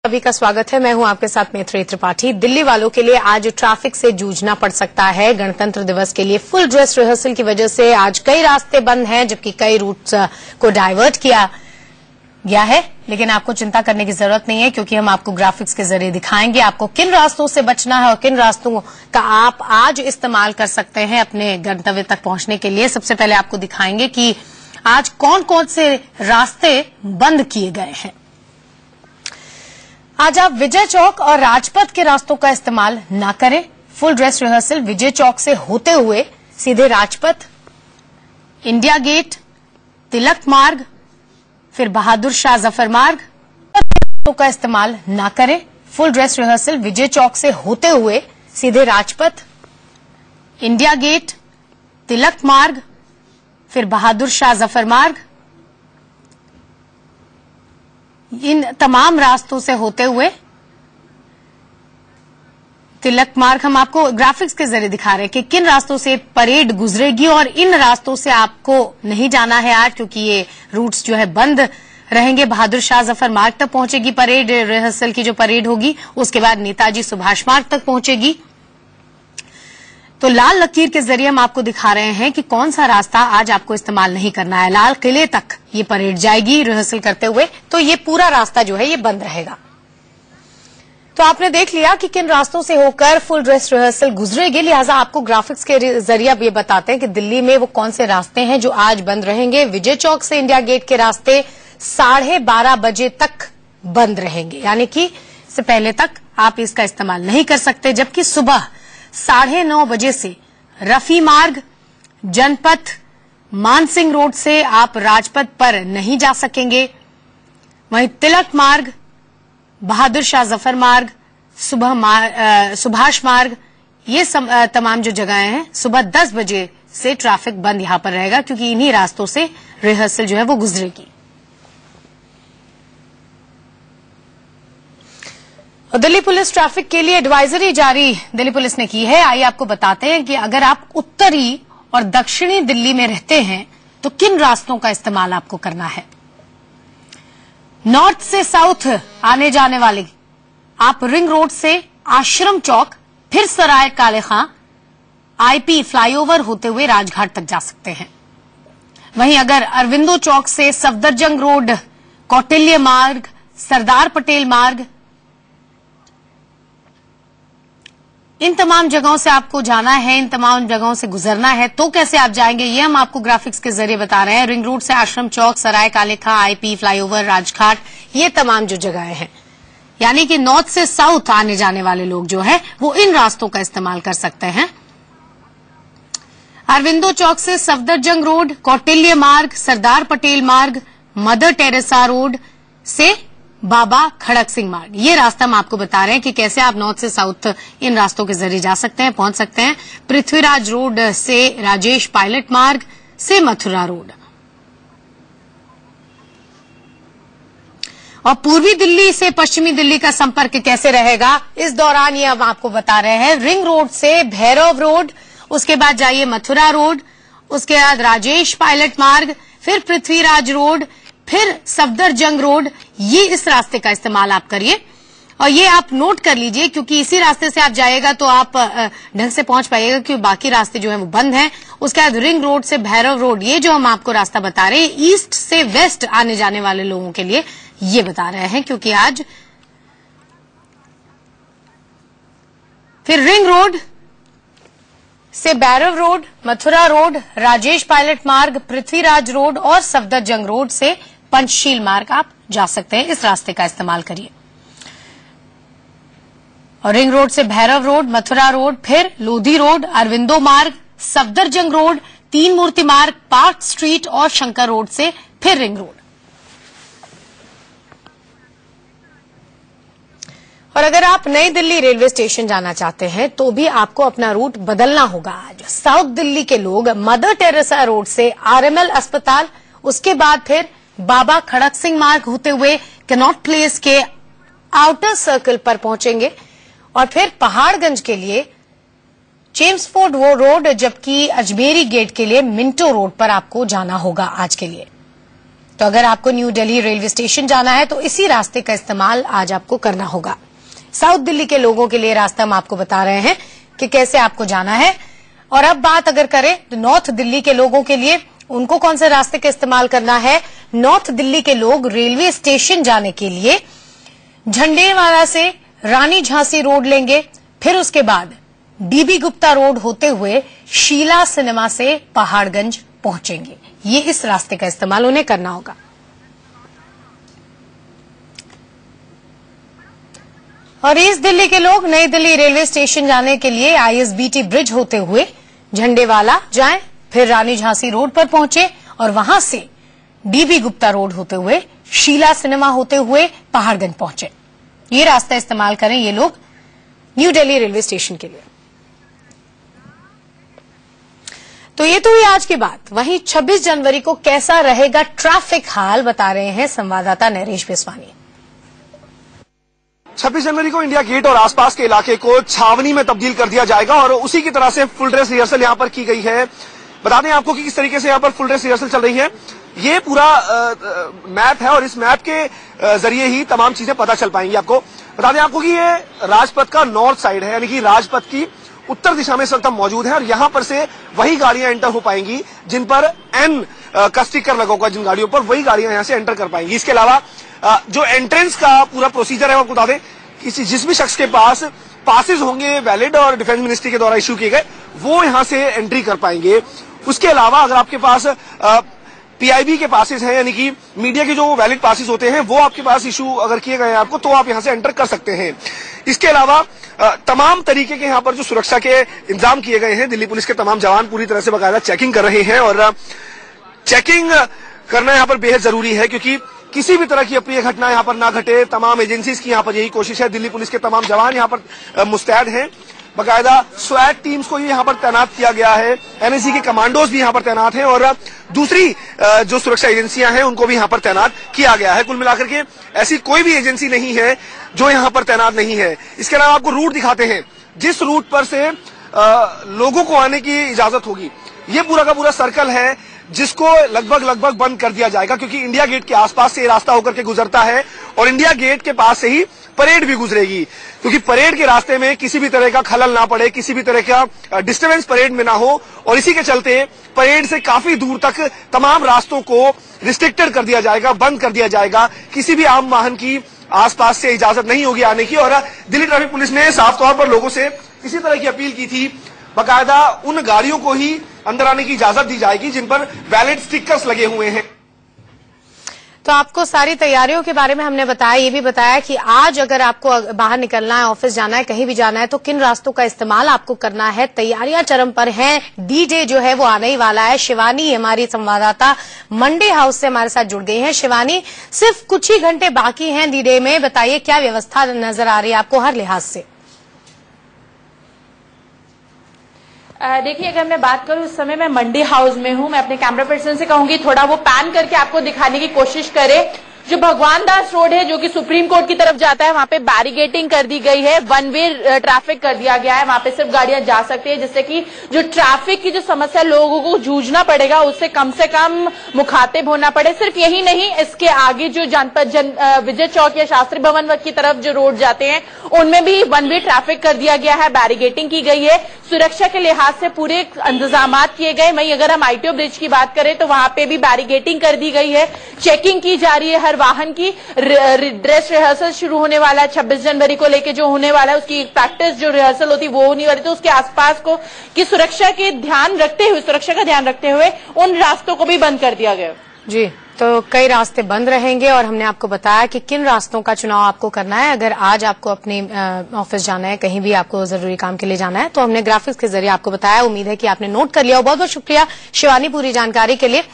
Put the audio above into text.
सभी का स्वागत है। मैं हूं आपके साथ मैत्री त्रिपाठी। दिल्ली वालों के लिए आज ट्रैफिक से जूझना पड़ सकता है। गणतंत्र दिवस के लिए फुल ड्रेस रिहर्सल की वजह से आज कई रास्ते बंद हैं, जबकि कई रूट्स को डाइवर्ट किया गया है। लेकिन आपको चिंता करने की जरूरत नहीं है, क्योंकि हम आपको ग्राफिक्स के जरिए दिखाएंगे आपको किन रास्तों से बचना है और किन रास्तों का आप आज इस्तेमाल कर सकते हैं अपने गंतव्य तक पहुंचने के लिए। सबसे पहले आपको दिखाएंगे कि आज कौन कौन से रास्ते बंद किए गए हैं। आज आप विजय चौक और राजपथ के रास्तों का इस्तेमाल न करें। Full dress rehearsal Vijay Chowk से होते हुए सीधे राजपथ, इंडिया गेट, तिलक मार्ग, फिर बहादुर शाह जफर मार्ग का इस्तेमाल न करें। Full dress rehearsal Vijay Chowk से होते हुए सीधे राजपथ, इंडिया गेट, तिलक मार्ग, फिर बहादुर शाह जफर मार्ग, इन तमाम रास्तों से होते हुए तिलक मार्ग हम आपको ग्राफिक्स के जरिए दिखा रहे हैं कि किन रास्तों से परेड गुजरेगी। और इन रास्तों से आपको नहीं जाना है आज, क्योंकि ये रूट्स जो है बंद रहेंगे। बहादुर शाह जफर मार्ग तक पहुंचेगी परेड, रिहर्सल की जो परेड होगी। उसके बाद नेताजी सुभाष मार्ग तक पहुंचेगी। तो लाल लकीर के जरिए हम आपको दिखा रहे हैं कि कौन सा रास्ता आज आपको इस्तेमाल नहीं करना है। लाल किले तक ये परेड जाएगी रिहर्सल करते हुए, तो ये पूरा रास्ता जो है ये बंद रहेगा। तो आपने देख लिया कि किन रास्तों से होकर फुल ड्रेस रिहर्सल गुजरेगी। लिहाजा आपको ग्राफिक्स के जरिए अब ये बताते हैं कि दिल्ली में वो कौन से रास्ते हैं जो आज बंद रहेंगे। विजय चौक से इंडिया गेट के रास्ते 12:30 बजे तक बंद रहेंगे, यानी कि इससे पहले तक आप इसका इस्तेमाल नहीं कर सकते। जबकि सुबह 9:30 बजे से रफी मार्ग, जनपथ, मानसिंह रोड से आप राजपथ पर नहीं जा सकेंगे। वहीं तिलक मार्ग, बहादुर शाह जफर मार्ग, सुभाष मार्ग, ये तमाम जो जगहें हैं सुबह 10 बजे से ट्रैफिक बंद यहां पर रहेगा, क्योंकि इन्हीं रास्तों से रिहर्सल जो है वो गुजरेगी। दिल्ली पुलिस ट्रैफिक के लिए एडवाइजरी जारी दिल्ली पुलिस ने की है। आइए आपको बताते हैं कि अगर आप उत्तरी और दक्षिणी दिल्ली में रहते हैं तो किन रास्तों का इस्तेमाल आपको करना है। नॉर्थ से साउथ आने जाने वाले आप रिंग रोड से आश्रम चौक, फिर सराय काले खां, आईपी फ्लाईओवर होते हुए राजघाट तक जा सकते हैं। वहीं अगर अरविंदो चौक से सफदरजंग रोड, कौटिल्य मार्ग, सरदार पटेल मार्ग, इन तमाम जगहों से आपको जाना है, इन तमाम जगहों से गुजरना है, तो कैसे आप जाएंगे ये हम आपको ग्राफिक्स के जरिए बता रहे हैं। रिंग रोड से आश्रम चौक, सराय काले खां, आईपी फ्लाईओवर, राजघाट, ये तमाम जो जगहें हैं, यानी कि नॉर्थ से साउथ आने जाने वाले लोग जो है वो इन रास्तों का इस्तेमाल कर सकते हैं। अरविंदो चौक से सफदरजंग रोड, कौटिल्य मार्ग, सरदार पटेल मार्ग, मदर टेरेसा रोड से बाबा खड़क सिंह मार्ग, ये रास्ता हम आपको बता रहे हैं कि कैसे आप नॉर्थ से साउथ इन रास्तों के जरिए जा सकते हैं, पहुंच सकते हैं। पृथ्वीराज रोड से राजेश पायलट मार्ग से मथुरा रोड। और पूर्वी दिल्ली से पश्चिमी दिल्ली का संपर्क कैसे रहेगा, इस दौरान ये हम आपको बता रहे हैं। रिंग रोड से भैरव रोड, उसके बाद जाइए मथुरा रोड, उसके बाद राजेश पायलट मार्ग, फिर पृथ्वीराज रोड, फिर सफदरजंग रोड, ये इस रास्ते का इस्तेमाल आप करिए। और ये आप नोट कर लीजिए, क्योंकि इसी रास्ते से आप जाएगा तो आप ढंग से पहुंच पाइएगा, क्योंकि बाकी रास्ते जो है वो बंद हैं। उसके बाद रिंग रोड से भैरव रोड, ये जो हम आपको रास्ता बता रहे हैं, ईस्ट से वेस्ट आने जाने वाले लोगों के लिए ये बता रहे हैं, क्योंकि आज फिर रिंग रोड से भैरव रोड, मथुरा रोड, राजेश पायलट मार्ग, पृथ्वीराज रोड और सफदरजंग रोड से पंचशील मार्ग आप जा सकते हैं। इस रास्ते का इस्तेमाल करिए। और रिंग रोड से भैरव रोड, मथुरा रोड, फिर लोधी रोड, अरविंदो मार्ग, सफदरजंग रोड, तीन मूर्ति मार्ग, पार्क स्ट्रीट और शंकर रोड से फिर रिंग रोड। और अगर आप नई दिल्ली रेलवे स्टेशन जाना चाहते हैं तो भी आपको अपना रूट बदलना होगा। आज साउथ दिल्ली के लोग मदर टेरेसा रोड से आरएमएल अस्पताल, उसके बाद फिर बाबा खड़क सिंह मार्ग होते हुए कनॉट प्लेस के आउटर सर्कल पर पहुंचेंगे और फिर पहाड़गंज के लिए चेम्सफोर्ड वो रोड, जबकि अजमेरी गेट के लिए मिंटो रोड पर आपको जाना होगा आज के लिए। तो अगर आपको न्यू दिल्ली रेलवे स्टेशन जाना है तो इसी रास्ते का इस्तेमाल आज आपको करना होगा। साउथ दिल्ली के लोगों के लिए रास्ता हम आपको बता रहे हैं कि कैसे आपको जाना है। और अब बात अगर करें तो नॉर्थ दिल्ली के लोगों के लिए, उनको कौन से रास्ते का इस्तेमाल करना है। नॉर्थ दिल्ली के लोग रेलवे स्टेशन जाने के लिए झंडेवाला से रानी झांसी रोड लेंगे, फिर उसके बाद डीबी गुप्ता रोड होते हुए शीला सिनेमा से पहाड़गंज पहुंचेंगे। ये इस रास्ते का इस्तेमाल उन्हें करना होगा। और ईस्ट दिल्ली के लोग नई दिल्ली रेलवे स्टेशन जाने के लिए आईएसबीटी ब्रिज होते हुए झंडेवाला जाएं, फिर रानी झांसी रोड पर पहुंचे और वहां से डीबी गुप्ता रोड होते हुए शीला सिनेमा होते हुए पहाड़गंज पहुंचे। ये रास्ता इस्तेमाल करें ये लोग न्यू दिल्ली रेलवे स्टेशन के लिए। तो ये तो हुई आज की बात। वहीं 26 जनवरी को कैसा रहेगा ट्रैफिक हाल, बता रहे हैं संवाददाता नरेश बेसवानी। 26 जनवरी को इंडिया गेट और आसपास के इलाके को छावनी में तब्दील कर दिया जाएगा और उसी की तरह से फुल ड्रेस रिहर्सल यहां पर की गई है। बता दें आपको कि किस तरीके से यहां पर फुल ड्रेस रिहर्सल चल रही है। ये पूरा मैप है और इस मैप के जरिए ही तमाम चीजें पता चल पाएंगी आपको। बता दें आपको कि ये राजपथ का नॉर्थ साइड है, यानी कि राजपथ की उत्तर दिशा में इस वक्त हम मौजूद है और यहां पर से वही गाड़ियां एंटर हो पाएंगी जिन पर एन का स्टिकर लगा होगा, जिन गाड़ियों पर वही गाड़ियां यहां से एंटर कर पाएंगी। इसके अलावा जो एंट्रेंस का पूरा प्रोसीजर है वो आपको बता दें, जिस भी शख्स के पास पासेज होंगे वैलिड और डिफेंस मिनिस्ट्री के द्वारा इश्यू किए गए, वो यहां से एंट्री कर पाएंगे। उसके अलावा अगर आपके पास पीआईबी के पासेज हैं, यानी कि मीडिया के जो वैलिड पासेज होते हैं, वो आपके पास इशू अगर किए गए हैं आपको, तो आप यहां से एंटर कर सकते हैं। इसके अलावा तमाम तरीके के यहां पर जो सुरक्षा के इंतजाम किए गए हैं, दिल्ली पुलिस के तमाम जवान पूरी तरह से बाकायदा चेकिंग कर रहे हैं और चेकिंग करना यहां पर बेहद जरूरी है क्योंकि किसी भी तरह की अप्रिय घटना यहां पर ना घटे। तमाम एजेंसीज की यहां पर यही कोशिश है। दिल्ली पुलिस के तमाम जवान यहां पर मुस्तैद हैं। बाकायदा स्वैट टीम्स को यहां पर तैनात किया गया है। एनएसजी के कमांडोज भी यहां पर तैनात हैं और दूसरी जो सुरक्षा एजेंसियां हैं उनको भी यहां पर तैनात किया गया है। कुल मिलाकर के ऐसी कोई भी एजेंसी नहीं है जो यहां पर तैनात नहीं है। इसके अलावा आपको रूट दिखाते हैं, जिस रूट पर से लोगों को आने की इजाजत होगी, ये पूरा का पूरा सर्कल है जिसको लगभग बंद कर दिया जाएगा क्योंकि इंडिया गेट के आसपास से ये रास्ता होकर के गुजरता है और इंडिया गेट के पास से ही परेड भी गुजरेगी क्योंकि परेड के रास्ते में किसी भी तरह का खलल ना पड़े, किसी भी तरह का डिस्टर्बेंस परेड में ना हो और इसी के चलते परेड से काफी दूर तक तमाम रास्तों को रिस्ट्रिक्टेड कर दिया जाएगा, बंद कर दिया जाएगा। किसी भी आम वाहन की आसपास से इजाजत नहीं होगी आने की और दिल्ली ट्रैफिक पुलिस ने साफ तौर पर लोगों से इसी तरह की अपील की थी। बाकायदा उन गाड़ियों को ही अंदर आने की इजाजत दी जाएगी जिन पर वैलिड स्टिकर्स लगे हुए हैं। तो आपको सारी तैयारियों के बारे में हमने बताया, ये भी बताया कि आज अगर आपको बाहर निकलना है, ऑफिस जाना है, कहीं भी जाना है तो किन रास्तों का इस्तेमाल आपको करना है। तैयारियां चरम पर हैं। डी-डे जो है वो आने ही वाला है। शिवानी हमारी संवाददाता मंडी हाउस से हमारे साथ जुड़ गई हैं। शिवानी, सिर्फ कुछ ही घंटे बाकी हैं डी-डे में, बताइए क्या व्यवस्था नजर आ रही है आपको हर लिहाज से। देखिए, अगर मैं बात करूं इस समय मैं मंडी हाउस में हूं। मैं अपने कैमरा पर्सन से कहूंगी थोड़ा वो पैन करके आपको दिखाने की कोशिश करे। जो भगवान दास रोड है जो कि सुप्रीम कोर्ट की तरफ जाता है, वहां पे बैरिगेटिंग कर दी गई है, वन वे ट्रैफिक कर दिया गया है। वहां पे सिर्फ गाड़ियां जा सकती है जिससे कि जो ट्रैफिक की जो समस्या लोगों को जूझना पड़ेगा उससे कम से कम मुखातिब होना पड़े। सिर्फ यही नहीं, इसके आगे जो जनपद विजय चौक या शास्त्री भवन की तरफ जो रोड जाते हैं उनमें भी वन वे ट्रैफिक कर दिया गया है, बैरिगेटिंग की गई है। सुरक्षा के लिहाज से पूरे इंतजाम किए गए। वहीं अगर हम आईटीओ ब्रिज की बात करें तो वहां पे भी बैरिगेटिंग कर दी गई है, चेकिंग की जा रही है हर वाहन की। ड्रेस रिहर्सल शुरू होने वाला है 26 जनवरी को लेके, जो होने वाला है उसकी प्रैक्टिस जो रिहर्सल होती वो होने वाली, तो उसके आसपास को की सुरक्षा का ध्यान रखते हुए उन रास्तों को भी बंद कर दिया गया। जी, तो कई रास्ते बंद रहेंगे और हमने आपको बताया कि किन रास्तों का चुनाव आपको करना है। अगर आज आपको अपने ऑफिस जाना है, कहीं भी आपको जरूरी काम के लिए जाना है, तो हमने ग्राफिक्स के जरिए आपको बताया। उम्मीद है कि आपने नोट कर लिया हो। बहुत बहुत शुक्रिया शिवानी पूरी जानकारी के लिए।